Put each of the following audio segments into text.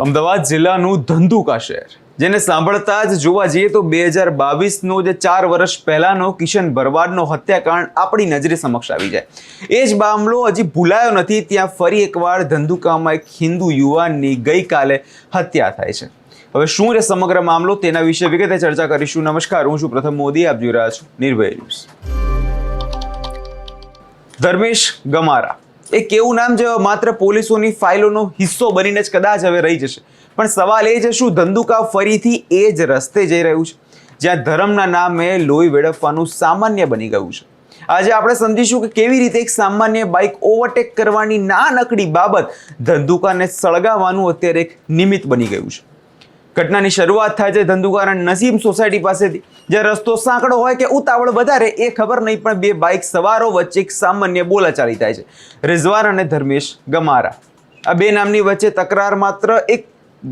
અમદાવાદ જિલ્લાનું ધંધુકા શહેર, જેને સાંભળતા જ જોવા જઈએ તો 2022નો જે 4 વર્ષ પહેલાનો કિશન ભરવાડનો હત્યાકાંડ આપણી નજરે સમક્ષ આવી જાય. એ જ મામલો હજી ભૂલાયો નથી, ત્યાં ફરી એકવાર ધંધુકામાં એક હિન્દુ યુવાનની ગઈકાલે હત્યા થાય છે. હવે શું છે સમગ્ર મામલો, તેના વિશે વિગતે ચર્ચા કરીશું. નમસ્કાર, હું છું પ્રથમ મોદી, આપ જોઈ રહ્યા છો નિર્ભય ન્યૂઝ. ધર્મેશ ગમારા એક એવું નામ જે માત્ર પોલીસોની ફાઇલોનો હિસ્સો બનીને જ કદાચ હવે રહી જશે. પણ સવાલ એ છે, શું ધંધુકા ફરીથી એ જ રસ્તે જઈ રહ્યું છે જ્યાં ધર્મના નામે લોહી વેડફવાનું સામાન્ય બની ગયું છે? આજે આપણે સમજીશું કે કેવી રીતે એક સામાન્ય બાઇક ઓવરટેક કરવાની નાનકડી બાબત ધંધુકાને સળગાવવાનું અત્યારે એક નિમિત્ત બની ગયું છે. ઘટનાની શરૂઆત થાય છે ધંધુકાના નસીમ સોસાયટી પાસેથી, જ્યાં રસ્તો સાંકડો હોય કે ઉતાવળ વધારે એ ખબર નહીં, પણ બે બાઇક સવારો વચ્ચે એક સામાન્ય બોલાચાલી થાય છે. રિઝવાન અને ધર્મેશ ગમારા, આ બે નામની વચ્ચે તકરાર માત્ર એક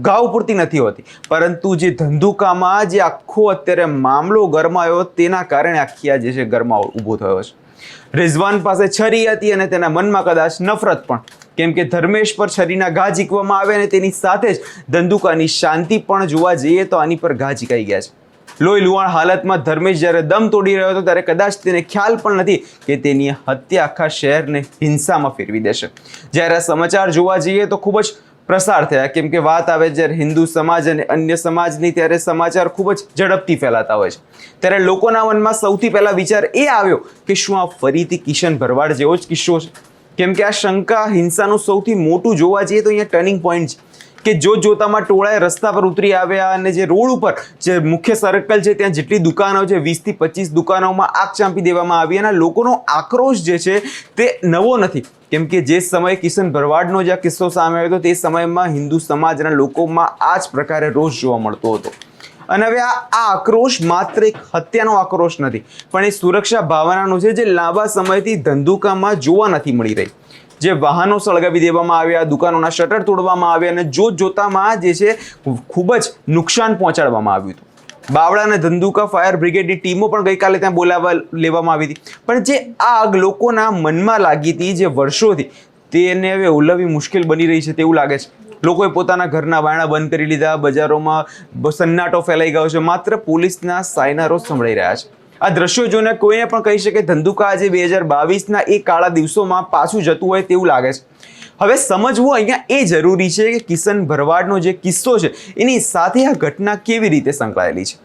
ગાવ પૂરતી નથી હોતી, પરંતુ જે ધંધુકામાં જે આખો અત્યારે મામલો ગરમાયો તેના કારણે આખી આ જે છે ગરમાવો ઊભો થયો છે. રિઝવાન પાસે છરી હતી અને તેના મનમાં કદાચ નફરત પણ, કેમ કે ધર્મેશ પર છરીના ઘા ઝીકવામાં આવે અને તેની સાથે જ ધંધુકાની શાંતિ પણ જોવા જઈએ તો આની પર ઘા ઝીકાઈ ગયા છે. લોહી લુહાણ હાલતમાં ધર્મેશ જ્યારે દમ તોડી રહ્યો હતો ત્યારે કદાચ તેને ખ્યાલ પણ નથી કે તેની હત્યા આખા શહેરને હિંસામાં ફેરવી દેશે. જ્યારે આ સમાચાર જોવા જઈએ તો ખૂબ જ પ્રસાર થયા, કેમ કે વાત આવે જ્યારે હિન્દુ સમાજ અને અન્ય સમાજની, ત્યારે સમાચાર ખૂબ જ ઝડપથી ફેલાતા હોય છે. ત્યારે લોકોના મનમાં સૌથી પહેલા વિચાર એ આવ્યો કે શું આ ફરીથી કિશન ભરવાડ જેવો જ કિસ્સો છે? કેમ કે આ શંકા હિંસાનું સૌથી મોટું જોવા જઈએ તો અહીંયા ટર્નિંગ પોઈન્ટ છે કે જોતામાં ટોળાએ રસ્તા પર ઉતરી આવ્યા અને જે રોડ ઉપર જે મુખ્ય સર્કલ છે ત્યાં જેટલી દુકાનો છે 20 થી 25 દુકાનોમાં આગ ચાંપી દેવામાં આવી. અને લોકોનો આક્રોશ જે છે તે નવો નથી, કેમ કે જે સમયે કિશન ભરવાડનો જે કિસ્સો સામે આવ્યો હતો તે સમયમાં હિન્દુ સમાજના લોકોમાં આ જ પ્રકારે રોષ જોવા મળતો હતો. અને હવે આ આક્રોશ માત્ર એક હત્યાનો આક્રોશ નથી, પણ એ સુરક્ષા ભાવનાનો છે જે લાંબા સમયથી ધંધુકામાં જોવા નથી મળી રહી. જે વાહનો સળગાવી દેવામાં આવ્યા, દુકાનોના શટર તોડવામાં આવ્યા અને જોતામાં જે છે ખૂબ જ નુકસાન પહોંચાડવામાં આવ્યું હતું. બાવળા અને ધંધુકા ફાયર બ્રિગેડની ટીમો પણ ગઈકાલે ત્યાં બોલાવવા લેવામાં આવી હતી. પણ જે આગ લોકોના મનમાં લાગી હતી જે વર્ષોથી, તેને હવે ઓલવવી મુશ્કેલ બની રહી છે તેવું લાગે છે. લોકોએ પોતાના ઘરના વાયણા બંધ કરી લીધા, બજારોમાં સન્નાટો ફેલાઈ ગયો છે, માત્ર પોલીસના સાયનારો સંભળાઈ રહ્યા છે. આ દ્રશ્યો જોઈને કોઈને પણ કહી શકે ધંધુકા આજે 2022ના એ કાળા દિવસોમાં પાછું જતું હોય તેવું લાગે છે. હવે સમજવું અહીંયા એ જરૂરી છે કે કિશન ભરવાડનો જે કિસ્સો છે એની સાથે આ ઘટના કેવી રીતે સંકળાયેલી છે.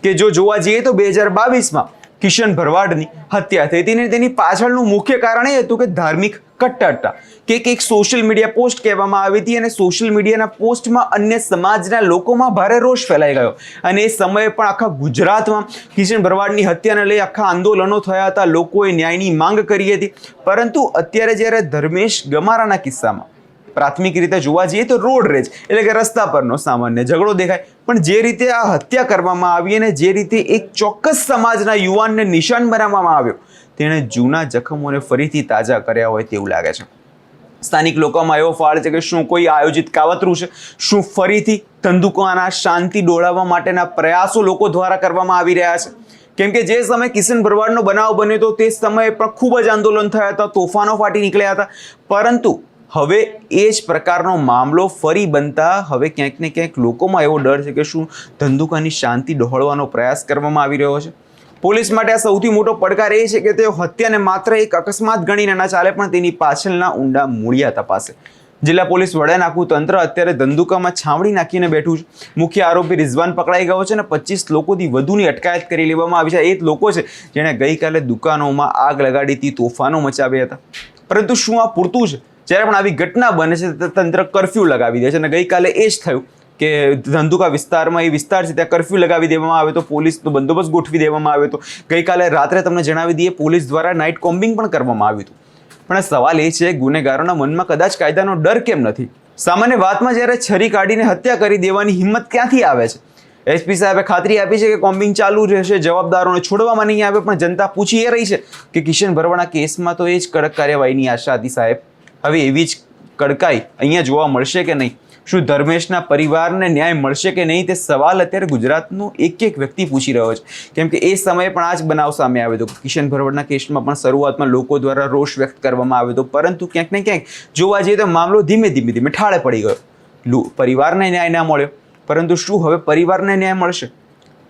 કે જો જોવા જઈએ તો 2022માં કિશન ભરવાડની હત્યા થઈ હતી, તેની પાછળનું મુખ્ય કારણ એ હતું કે ધાર્મિક કટ્ટરતા, કે એક સોશિયલ મીડિયા પોસ્ટ કહેવામાં આવી હતી અને સોશિયલ મીડિયાના પોસ્ટમાં અન્ય સમાજના લોકોમાં ભારે રોષ ફેલાઈ ગયો. અને એ સમયે પણ આખા ગુજરાતમાં કિશન ભરવાડની હત્યાને લઈ આખા આંદોલનો થયા હતા, લોકોએ ન્યાયની માંગ કરી હતી. પરંતુ અત્યારે જ્યારે ધર્મેશ ગમારાના કિસ્સામાં પ્રાથમિક રીતે જોવા જઈએ તો રોડ રેજ એટલે કે રસ્તા પરનો સામાન્ય ઝઘડો દેખાય, પણ જે રીતે આ હત્યા કરવામાં આવી અને જે રીતે એક ચોક્કસ સમાજના યુવાનને નિશાન બનાવવામાં આવ્યો, તેણે જૂના જખમોને ફરીથી તાજા કર્યા હોય તેવું લાગે છે. સ્થાનિક લોકોમાં એવો ફાળ છે કે શું કોઈ આયોજિત કાવતરું છે? શું ફરીથી ધંધુકાના શાંતિ ડોળાવવા માટેના પ્રયાસો લોકો દ્વારા કરવામાં આવી રહ્યા છે? કેમ કે જે સમયે કિશન ભરવાડનો બનાવ બન્યો હતો તે સમયે પણ ખૂબ જ આંદોલન થયા હતા, તોફાનો ફાટી નીકળ્યા હતા. પરંતુ હવે એ જ પ્રકારનો મામલો ફરી બનતા હવે ક્યાંક ને ક્યાંક લોકોમાં એવો ડર છે કે શું ધંધુકાની શાંતિ ડહોળવાનો પ્રયાસ કરવામાં આવી રહ્યો છે? પોલીસ માટે આ સૌથી મોટો પડકાર એ છે કે તેઓ હત્યાને માત્ર એક અકસ્માત ગણીને ના ચાલે, પણ તેની પાછળના ઊંડા મૂળિયા તપાસે. જિલ્લા પોલીસ વડાનું આખું તંત્ર અત્યારે ધંધુકામાં છાવણી નાખીને બેઠું છે. મુખ્ય આરોપી રિઝવાન પકડાઈ ગયો છે અને 25 લોકોથી વધુની અટકાયત કરી લેવામાં આવી છે. એ જ લોકો છે જેણે ગઈકાલે દુકાનોમાં આગ લગાડી હતી, તોફાનો મચાવ્યા હતા. પરંતુ શું આ પૂરતું છે? જ્યારે પણ આવી ઘટના બને છે તંત્ર કર્ફ્યુ લગાવી દે છે અને ગઈકાલે એ જ થયું કે ધંધુકા વિસ્તારમાં, એ વિસ્તાર છે ત્યાં કર્ફ્યુ લગાવી દેવામાં આવ્યો તો, પોલીસનો બંદોબસ્ત ગોઠવી દેવામાં આવ્યો હતો. ગઈકાલે રાત્રે તમને જણાવી દઈએ પોલીસ દ્વારા નાઇટ કોમ્બિંગ પણ કરવામાં આવ્યું હતું. પણ સવાલ એ છે ગુનેગારોના મનમાં કદાચ કાયદાનો ડર કેમ નથી? સામાન્ય વાતમાં જ્યારે છરી કાઢીને હત્યા કરી દેવાની હિંમત ક્યાંથી આવે છે? એસપી સાહેબે ખાતરી આપી છે કે કોમ્બિંગ ચાલુ રહેશે, જવાબદારોને છોડવામાં નહીં આવે, પણ જનતા પૂછી એ રહી છે કે કિશન ભરવાડના કેસમાં તો એ જ કડક કાર્યવાહીની આશા હતી સાહેબ. હવે એવી જ કડકાઈ અહીંયા જોવા મળશે કે નહીં? શું ધર્મેશના પરિવારને ન્યાય મળશે કે નહીં? તે સવાલ અત્યારે ગુજરાતનો એક વ્યક્તિ પૂછી રહ્યો છે. કેમ કે એ સમયે પણ આ જ બનાવ સામે આવ્યો હતો. કિશન ભરવાડના કેસમાં પણ શરૂઆતમાં લોકો દ્વારા રોષ વ્યક્ત કરવામાં આવ્યો હતો, પરંતુ ક્યાંક ને ક્યાંક જોવા જઈએ તો મામલો ધીમે ધીમે ઠાળે પડી ગયો. પરિવારને ન્યાય ના મળ્યો, પરંતુ શું હવે પરિવારને ન્યાય મળશે?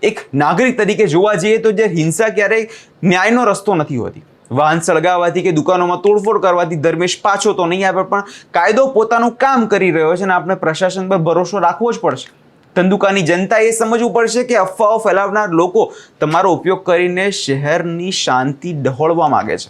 એક નાગરિક તરીકે જોવા જઈએ તો જે હિંસા ક્યારેય ન્યાયનો રસ્તો નથી હોતી. વાહન સળગાવવાથી કે દુકાનોમાં તોડફોડ કરવાથી ધર્મેશ પાછો તો નહીં આવે, પણ કાયદો પોતાનું કામ કરી રહ્યો છે અને આપણે પ્રશાસન પર ભરોસો રાખવો જ પડશે. ધંધુકાની જનતાએ સમજવું પડશે કે અફવાઓ ફેલાવનાર લોકો તમારો ઉપયોગ કરીને શહેરની શાંતિ ડહોળવા માંગે છે.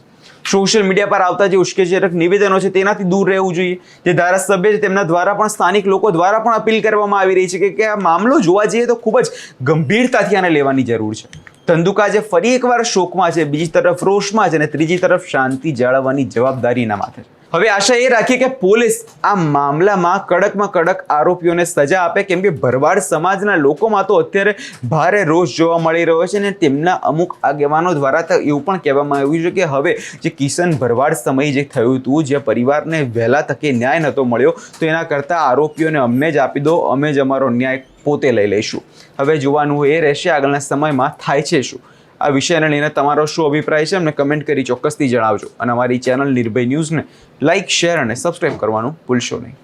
સોશિયલ મીડિયા પર આવતા જે ઉશ્કેરક નિવેદનો છે તેનાથી દૂર રહેવું જોઈએ. જે ધારાસભ્ય છે તેમના દ્વારા પણ સ્થાનિક લોકો દ્વારા પણ અપીલ કરવામાં આવી રહી છે કે આ મામલો જોવા જઈએ તો ખૂબ જ ગંભીરતાથી આને લેવાની જરૂર છે. ધંધુકા જે ફરી એકવાર શોકમાં છે, બીજી તરફ રોષમાં છે અને ત્રીજી તરફ શાંતિ જાળવવાની જવાબદારી એના માથે છે. હવે આશા એ રાખીએ કે પોલીસ આ મામલામાં કડકમાં કડક આરોપીઓને સજા આપે, કેમ કે ભરવાડ સમાજના લોકોમાં તો અત્યારે ભારે રોષ જોવા મળી રહ્યો છે અને તેમના અમુક આગેવાનો દ્વારા તો એવું પણ કહેવામાં આવ્યું છે કે હવે જે કિશન ભરવાડ સમયે જે થયું હતું, જે પરિવારને વહેલા તકે ન્યાય નહોતો મળ્યો, તો એના કરતાં આરોપીઓને અમને જ આપી દો, અમે જ અમારો ન્યાય પોતે લઈ લઈશું. હવે જોવાનું એ રહેશે આગળના સમયમાં થાય છે શું. આ વિષયને લઈને તમારો શું અભિપ્રાય છે અમને કમેન્ટ કરી ચોક્કસથી જણાવજો અને અમારી ચેનલ નિર્ભય ન્યૂઝને લાઇક, શેર અને સબસ્ક્રાઇબ કરવાનું ભૂલશો નહીં.